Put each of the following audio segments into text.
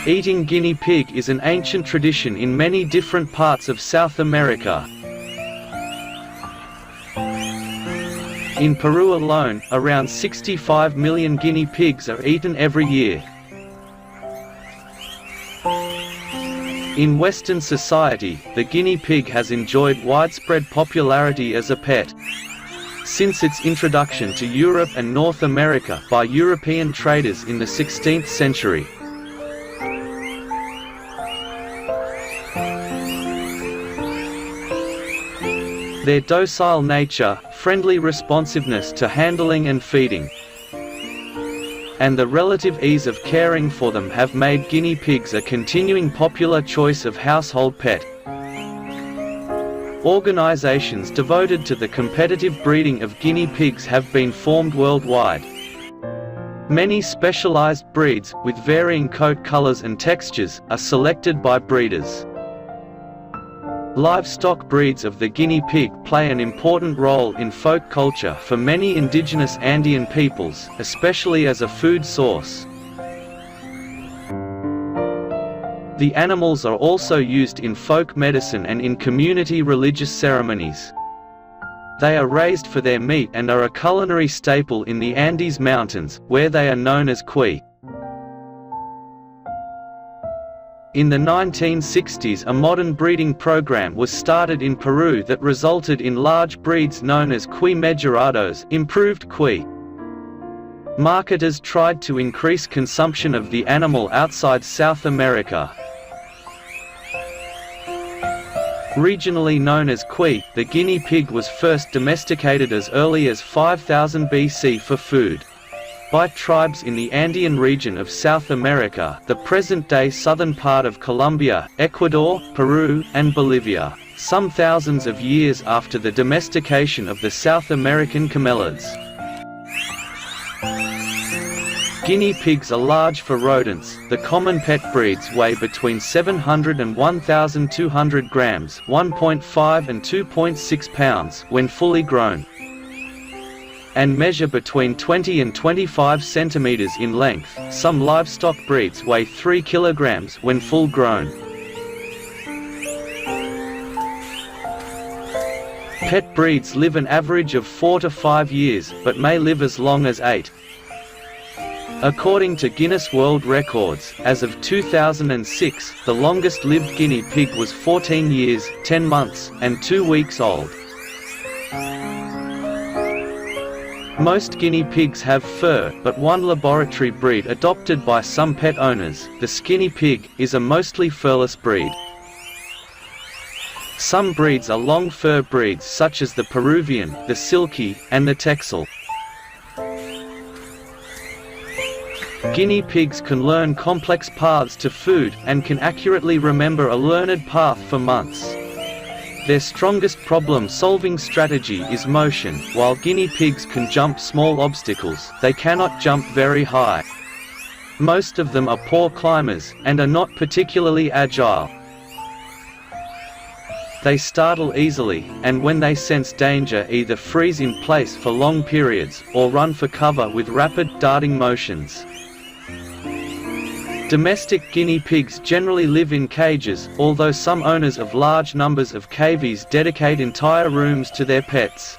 Eating guinea pig is an ancient tradition in many different parts of South America. In Peru alone, around 65 million guinea pigs are eaten every year. In Western society, the guinea pig has enjoyed widespread popularity as a pet since its introduction to Europe and North America by European traders in the 16th century. Their docile nature, friendly responsiveness to handling and feeding, and the relative ease of caring for them have made guinea pigs a continuing popular choice of household pet. Organizations devoted to the competitive breeding of guinea pigs have been formed worldwide. Many specialized breeds, with varying coat colors and textures, are selected by breeders. Livestock breeds of the guinea pig play an important role in folk culture for many indigenous Andean peoples, especially as a food source. The animals are also used in folk medicine and in community religious ceremonies. They are raised for their meat and are a culinary staple in the Andes Mountains, where they are known as cuy. In the 1960s, a modern breeding program was started in Peru that resulted in large breeds known as cuy mejorados, improved cuy. Marketers tried to increase consumption of the animal outside South America. Regionally known as cuy, the guinea pig was first domesticated as early as 5000 BC for food by tribes in the Andean region of South America, the present-day southern part of Colombia, Ecuador, Peru, and Bolivia, some thousands of years after the domestication of the South American camelids. Guinea pigs are large for rodents. The common pet breeds weigh between 700 and 1,200 grams, 1.5 and 2.6 pounds when fully grown, and measure between 20 and 25 centimeters in length. Some livestock breeds weigh 3 kilograms when full grown. Pet breeds live an average of 4 to 5 years, but may live as long as 8. According to Guinness World Records, as of 2006, the longest-lived guinea pig was 14 years, 10 months, and 2 weeks old. Most guinea pigs have fur, but one laboratory breed adopted by some pet owners, the skinny pig, is a mostly furless breed. Some breeds are long fur breeds such as the Peruvian, the Silky, and the Texel. Guinea pigs can learn complex paths to food, and can accurately remember a learned path for months. Their strongest problem-solving strategy is motion. While guinea pigs can jump small obstacles, they cannot jump very high. Most of them are poor climbers, and are not particularly agile. They startle easily, and when they sense danger either freeze in place for long periods, or run for cover with rapid, darting motions. Domestic guinea pigs generally live in cages, although some owners of large numbers of cavies dedicate entire rooms to their pets.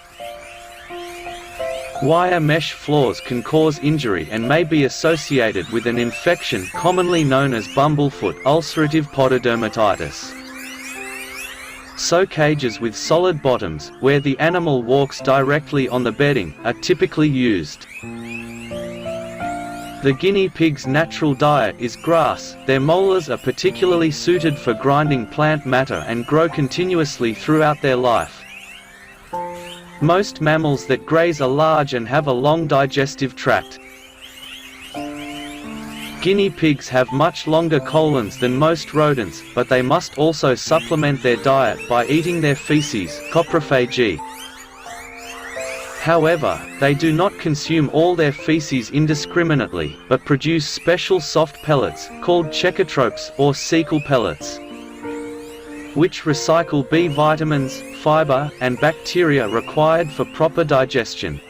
Wire mesh floors can cause injury and may be associated with an infection commonly known as bumblefoot ulcerative pododermatitis. So cages with solid bottoms, where the animal walks directly on the bedding, are typically used. The guinea pig's natural diet is grass. Their molars are particularly suited for grinding plant matter and grow continuously throughout their life. Most mammals that graze are large and have a long digestive tract. Guinea pigs have much longer colons than most rodents, but they must also supplement their diet by eating their feces, coprophagy. However, they do not consume all their feces indiscriminately, but produce special soft pellets, called checotropes, or cecal pellets, which recycle B vitamins, fiber, and bacteria required for proper digestion.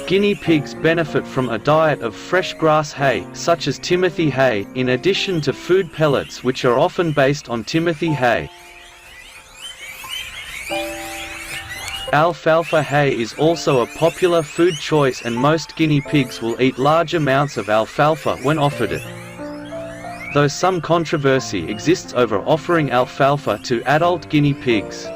Guinea pigs benefit from a diet of fresh grass hay, such as timothy hay, in addition to food pellets which are often based on timothy hay. Alfalfa hay is also a popular food choice, and most guinea pigs will eat large amounts of alfalfa when offered it. Though some controversy exists over offering alfalfa to adult guinea pigs.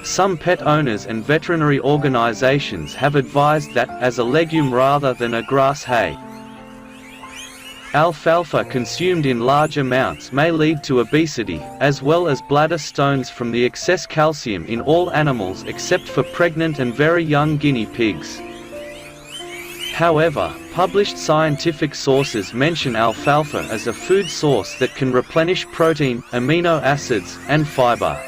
Some pet owners and veterinary organizations have advised that, as a legume rather than a grass hay. Alfalfa consumed in large amounts may lead to obesity, as well as bladder stones from the excess calcium in all animals except for pregnant and very young guinea pigs. However, published scientific sources mention alfalfa as a food source that can replenish protein, amino acids, and fiber.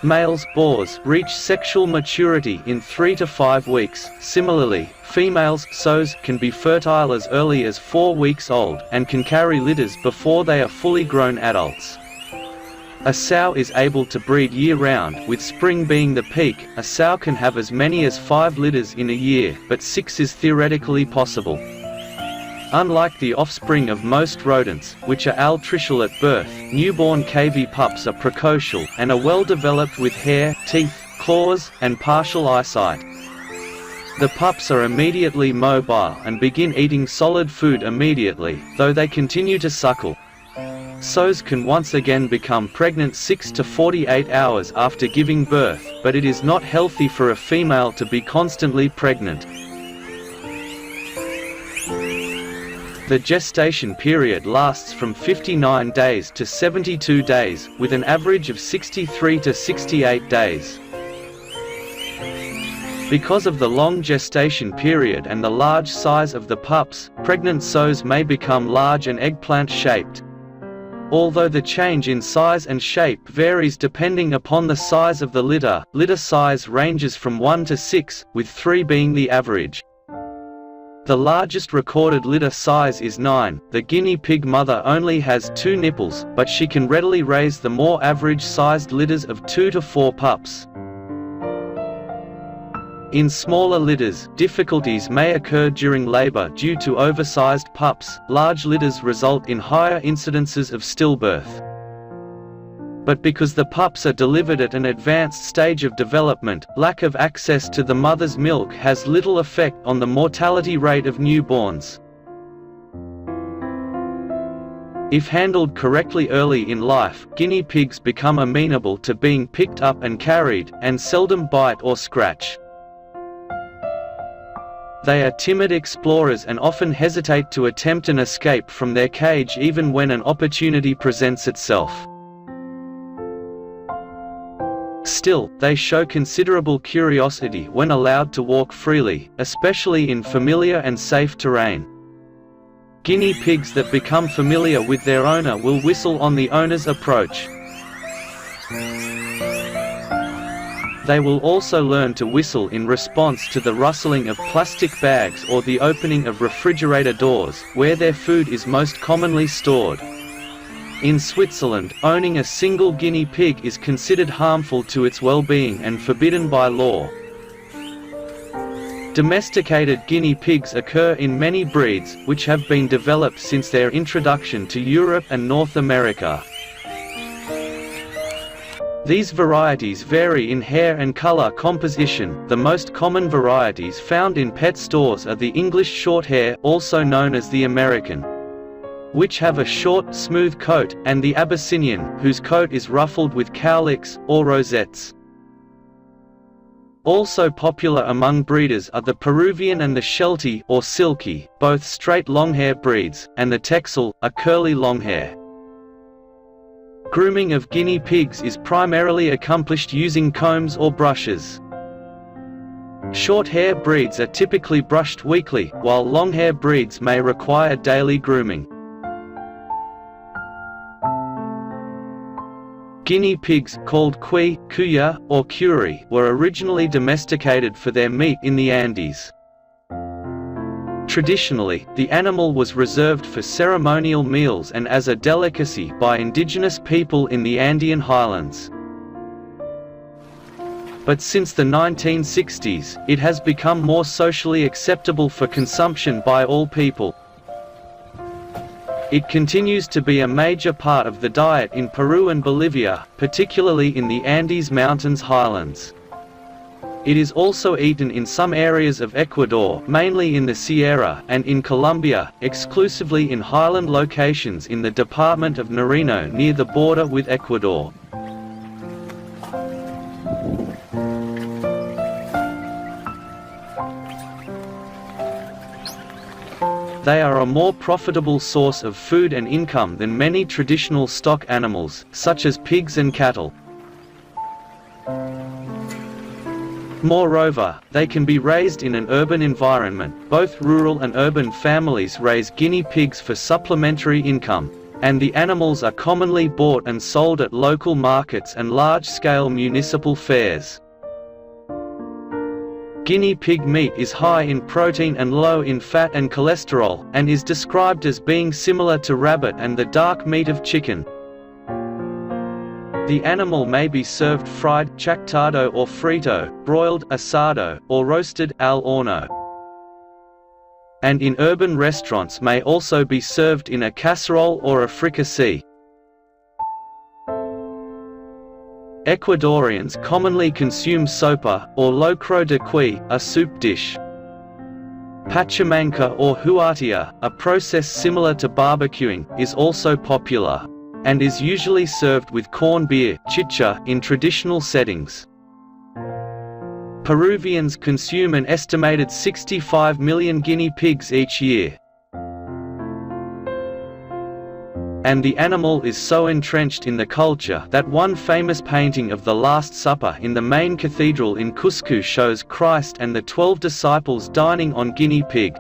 Males, boars, reach sexual maturity in 3 to 5 weeks. Similarly, females, sows, can be fertile as early as 4 weeks old, and can carry litters before they are fully grown adults. A sow is able to breed year-round, with spring being the peak. A sow can have as many as 5 litters in a year, but 6 is theoretically possible. Unlike the offspring of most rodents, which are altricial at birth, newborn KV pups are precocial, and are well developed with hair, teeth, claws, and partial eyesight. The pups are immediately mobile and begin eating solid food immediately, though they continue to suckle. Sows can once again become pregnant 6 to 48 hours after giving birth, but it is not healthy for a female to be constantly pregnant. The gestation period lasts from 59 days to 72 days, with an average of 63 to 68 days. Because of the long gestation period and the large size of the pups, pregnant sows may become large and eggplant-shaped. Although the change in size and shape varies depending upon the size of the litter, litter size ranges from 1 to 6, with 3 being the average. The largest recorded litter size is 9. The guinea pig mother only has 2 nipples, but she can readily raise the more average-sized litters of 2 to 4 pups. In smaller litters, difficulties may occur during labor due to oversized pups. Large litters result in higher incidences of stillbirth. But because the pups are delivered at an advanced stage of development, lack of access to the mother's milk has little effect on the mortality rate of newborns. If handled correctly early in life, guinea pigs become amenable to being picked up and carried, and seldom bite or scratch. They are timid explorers and often hesitate to attempt an escape from their cage even when an opportunity presents itself. Still, they show considerable curiosity when allowed to walk freely, especially in familiar and safe terrain. Guinea pigs that become familiar with their owner will whistle on the owner's approach. They will also learn to whistle in response to the rustling of plastic bags or the opening of refrigerator doors, where their food is most commonly stored. In Switzerland, owning a single guinea pig is considered harmful to its well-being and forbidden by law. Domesticated guinea pigs occur in many breeds, which have been developed since their introduction to Europe and North America. These varieties vary in hair and color composition. The most common varieties found in pet stores are the English Shorthair, also known as the American, which have a short, smooth coat, and the Abyssinian, whose coat is ruffled with cowlicks, or rosettes. Also popular among breeders are the Peruvian and the Sheltie, or Silky, both straight longhair breeds, and the Texel, a curly longhair. Grooming of guinea pigs is primarily accomplished using combs or brushes. Short-hair breeds are typically brushed weekly, while long-hair breeds may require daily grooming. Guinea pigs, called cuy, cuya, or curi, were originally domesticated for their meat in the Andes. Traditionally, the animal was reserved for ceremonial meals and as a delicacy by indigenous people in the Andean highlands. But since the 1960s, it has become more socially acceptable for consumption by all people. It continues to be a major part of the diet in Peru and Bolivia, particularly in the Andes Mountains highlands. It is also eaten in some areas of Ecuador, mainly in the Sierra, and in Colombia, exclusively in highland locations in the department of Nariño near the border with Ecuador. They are a more profitable source of food and income than many traditional stock animals, such as pigs and cattle. Moreover, they can be raised in an urban environment. Both rural and urban families raise guinea pigs for supplementary income, and the animals are commonly bought and sold at local markets and large-scale municipal fairs. Guinea pig meat is high in protein and low in fat and cholesterol, and is described as being similar to rabbit and the dark meat of chicken. The animal may be served fried, chactado or frito, broiled, asado, or roasted, al horno. And in urban restaurants may also be served in a casserole or a fricassee. Ecuadorians commonly consume sopa, or locro de cuy, a soup dish. Pachamanca or huatia, a process similar to barbecuing, is also popular, and is usually served with corn beer, chicha, in traditional settings. Peruvians consume an estimated 65 million guinea pigs each year. And the animal is so entrenched in the culture that one famous painting of the Last Supper in the main cathedral in Cusco shows Christ and the 12 disciples dining on guinea pig.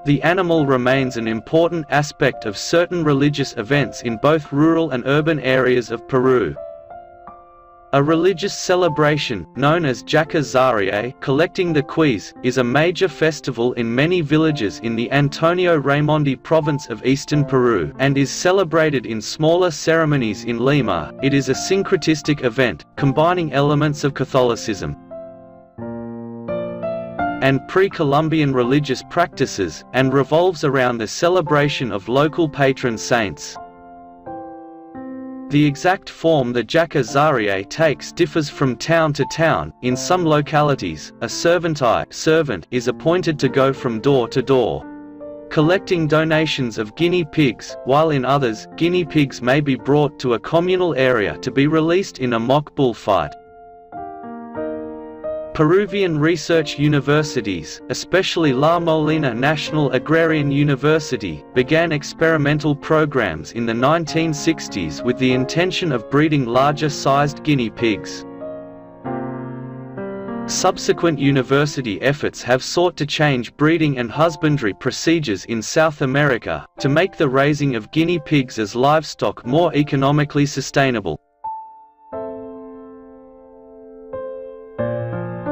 The animal remains an important aspect of certain religious events in both rural and urban areas of Peru. A religious celebration, known as Jaca collecting the cuys, is a major festival in many villages in the Antonio Raimondi province of eastern Peru, and is celebrated in smaller ceremonies in Lima. It is a syncretistic event, combining elements of Catholicism and pre-Columbian religious practices, and revolves around the celebration of local patron saints. The exact form the Jaca takes differs from town to town. In some localities, a servant is appointed to go from door to door, collecting donations of guinea pigs, while in others, guinea pigs may be brought to a communal area to be released in a mock bullfight. Peruvian research universities, especially La Molina National Agrarian University, began experimental programs in the 1960s with the intention of breeding larger-sized guinea pigs. Subsequent university efforts have sought to change breeding and husbandry procedures in South America, to make the raising of guinea pigs as livestock more economically sustainable.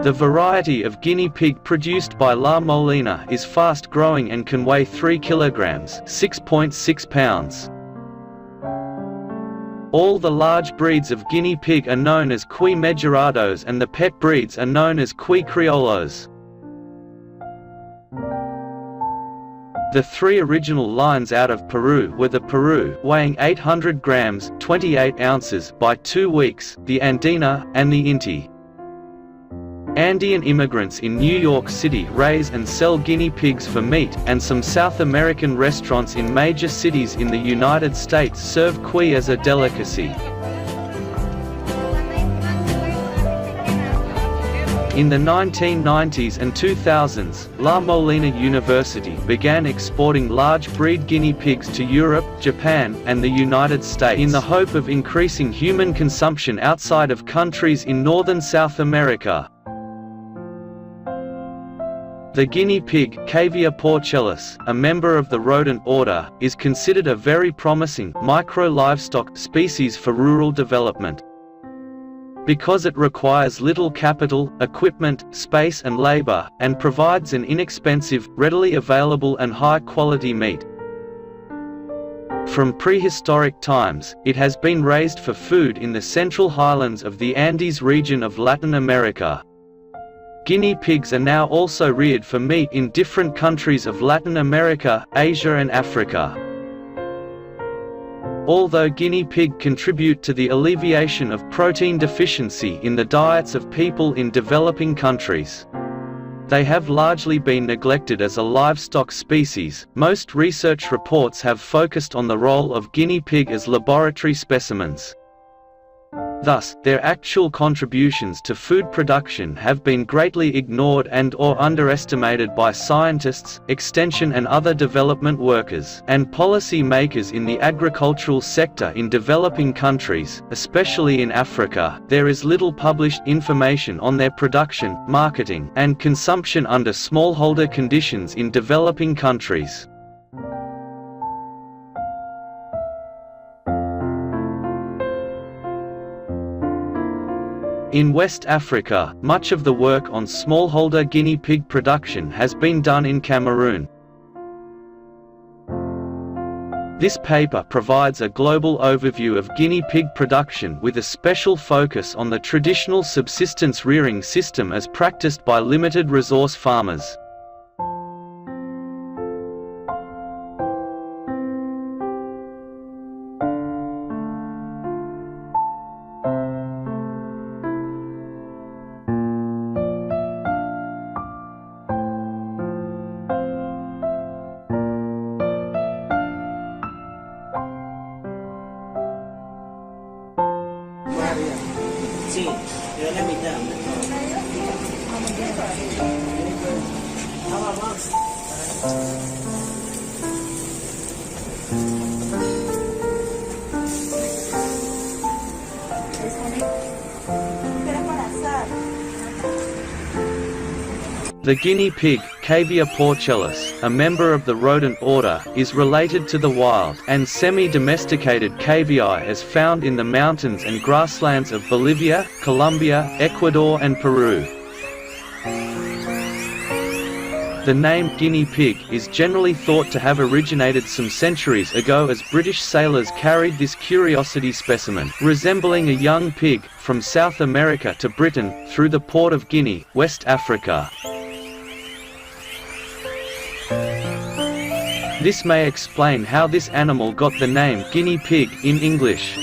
The variety of guinea pig produced by La Molina is fast-growing and can weigh 3 kilograms (6.6 pounds). All the large breeds of guinea pig are known as cuy mejorados and the pet breeds are known as cuy criollos. The three original lines out of Peru were the Peru, weighing 800 grams (28 ounces) by 2 weeks, the Andina, and the Inti. Andean immigrants in New York City raise and sell guinea pigs for meat, and some South American restaurants in major cities in the United States serve cuy as a delicacy. In the 1990s and 2000s, La Molina University began exporting large breed guinea pigs to Europe, Japan, and the United States in the hope of increasing human consumption outside of countries in northern South America. The guinea pig, Cavia porcellus, a member of the rodent order, is considered a very promising micro-livestock species for rural development. Because it requires little capital, equipment, space and labor, and provides an inexpensive, readily available and high-quality meat. From prehistoric times, it has been raised for food in the central highlands of the Andes region of Latin America. Guinea pigs are now also reared for meat in different countries of Latin America, Asia and Africa. Although guinea pig contribute to the alleviation of protein deficiency in the diets of people in developing countries, they have largely been neglected as a livestock species. Most research reports have focused on the role of guinea pig as laboratory specimens. Thus, their actual contributions to food production have been greatly ignored and/or underestimated by scientists, extension and other development workers, and policy makers in the agricultural sector in developing countries, especially in Africa. There is little published information on their production, marketing, and consumption under smallholder conditions in developing countries. In West Africa, much of the work on smallholder guinea pig production has been done in Cameroon. This paper provides a global overview of guinea pig production with a special focus on the traditional subsistence rearing system as practiced by limited resource farmers. Sí, yo la mitad. The guinea pig, Cavia porcellus, a member of the rodent order, is related to the wild and semi-domesticated cavii as found in the mountains and grasslands of Bolivia, Colombia, Ecuador and Peru. The name guinea pig is generally thought to have originated some centuries ago as British sailors carried this curiosity specimen, resembling a young pig, from South America to Britain, through the port of Guinea, West Africa. This may explain how this animal got the name guinea pig in English.